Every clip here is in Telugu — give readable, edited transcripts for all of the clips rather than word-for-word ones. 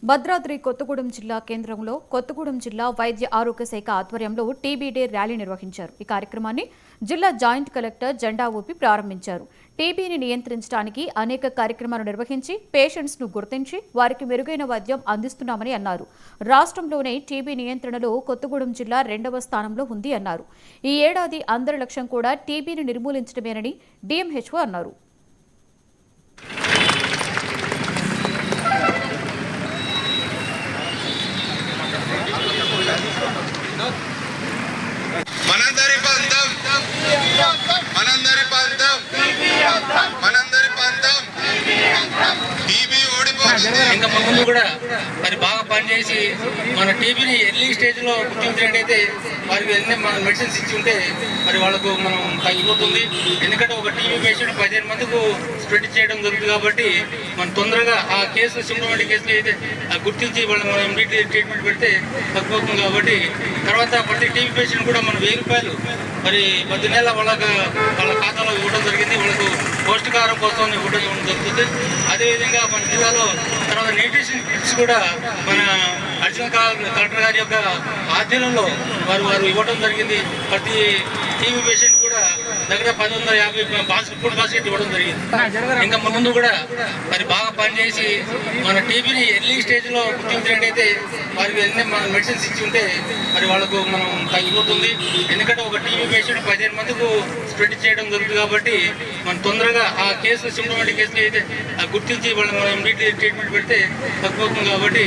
భద్రాద్రి కొత్తగూడెం జిల్లా కేంద్రంలో కొత్తగూడెం జిల్లా వైద్య ఆరోగ్య శాఖ ఆధ్వర్యంలో టీబీ డే ర్యాలీ నిర్వహించారు. ఈ కార్యక్రమాన్ని జిల్లా జాయింట్ కలెక్టర్ జెండా ఊపి ప్రారంభించారు. టీబీని నియంత్రించడానికి అనేక కార్యక్రమాలు నిర్వహించి పేషెంట్స్ ను గుర్తించి వారికి మెరుగైన వైద్యం అందిస్తున్నామని అన్నారు. రాష్ట్రంలోనే టీబీ నియంత్రణలో కొత్తగూడెం జిల్లా 2వ స్థానంలో ఉంది అన్నారు. ఈ ఏడాది అందరి లక్ష్యం కూడా టీబీని నిర్మూలించడమేనని డీఎంహెచ్ఓ అన్నారు. మనందరి పంతం టీబీ ఓడిపోతుంది. ఇంకా ముందు కూడా మరి బాగా పనిచేసి మన టీబీని ఎర్లీ స్టేజ్లో గుర్తించినట్టయితే వారికి ఎన్ని మెడిసిన్స్ ఇచ్చి ఉంటే మరి వాళ్ళకు మనం తగ్గిపోతుంది. ఎందుకంటే ఒక టీబీ పేషెంట్ 15 మందికి స్ప్రెడ్ చేయడం జరుగుతుంది కాబట్టి మనం తొందరగా ఆ కేసులు సింప్టమాటిక్ కేసులు అయితే గుర్తించి వాళ్ళు మనం ఇమ్మీడియట్లీ ట్రీట్మెంట్ పెడితే తగ్గిపోతుంది. కాబట్టి తర్వాత ప్రతి టీబీ పేషెంట్ కూడా మనం 1000 రూపాయలు మరి 10 నెలల వాళ్ళ ఖాతాలో ఇవ్వడం జరిగింది. వాళ్ళకు పౌష్టికాహారం కోసం ఇవ్వడం జరుగుతుంది. అదేవిధంగా మన జిల్లాలో తర్వాత న్యూట్రిషన్ కిట్స్ కూడా మన అడిషనల్ కలెక్టర్ గారి యొక్క ఆధ్వర్యంలో వారు ఇవ్వడం జరిగింది. ప్రతి టీబీ పేషెంట్ కూడా దగ్గర 1150 ఫుడ్ బాస్కెట్ ఇవ్వడం జరిగింది. ఇంకా ముందు కూడా మరి బాగా పనిచేసి మన టీబీని ఎర్లీ స్టేజ్లో గుర్తించినట్టయితే వారికి ఎన్ని మెడిసిన్స్ ఇచ్చి ఉంటే మరి వాళ్ళకు మనం తగ్గిపోతుంది. ఎందుకంటే ఒక టీబీ పేషెంట్ 15 మందికి స్ప్రెడ్ చేయడం జరుగుతుంది కాబట్టి మనం తొందరగా ఆ కేసులు సింప్టమాటిక్ కేసులు అయితే గుర్తించి వాళ్ళు మనం ఇమ్మీడియట్లీ ట్రీట్మెంట్ పెడితే తగ్గిపోతుంది. కాబట్టి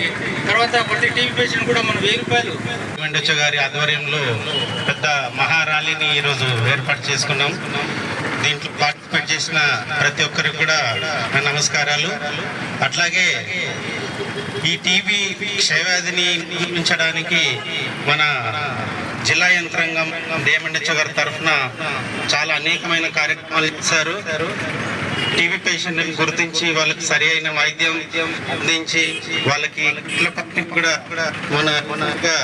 తర్వాత ప్రతి టీబీ పేషెంట్ కూడా మనం 1000 రూపాయలు వెంకటేశ్వర గారి ఆధ్వర్యంలో పెద్ద మహారాలీని ఈరోజు ఏర్పాటు చేసుకున్నాం. దీంట్లో పార్టిసిపేట్ చేసిన ప్రతి ఒక్కరికి కూడా నమస్కారాలు. అట్లాగే ఈ టీబీ క్షయవ్యాధిని నిర్మించడానికి మన జిల్లా యంత్రాంగం డిఎంహెచ్ఓ గారి తరఫున చాలా అనేకమైన కార్యక్రమాలు చేశారు. టీబీ పేషెంట్ని గుర్తించి వాళ్ళకి సరి అయిన వైద్యం అందించి వాళ్ళకి కూడా మనగా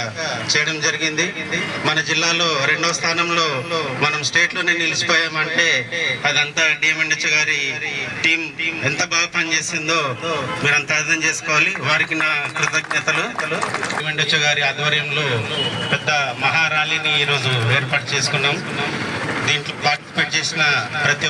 చేయడం జరిగింది. మన జిల్లాలో 2వ స్థానంలో మనం స్టేట్లోనే నిలిచిపోయామంటే అదంతా డిఎంహెచ్ఓ గారి టీం ఎంత బాగా పనిచేసిందో మీరంతా అర్థం చేసుకోవాలి. వారికి నా కృతజ్ఞతలు. డిఎంహెచ్ఓ గారి ఆధ్వర్యంలో పెద్ద మహారాలీని ఈరోజు ఏర్పాటు చేసుకున్నాం. దీంట్లో పార్టిసిపేట్ చేసిన ప్రతి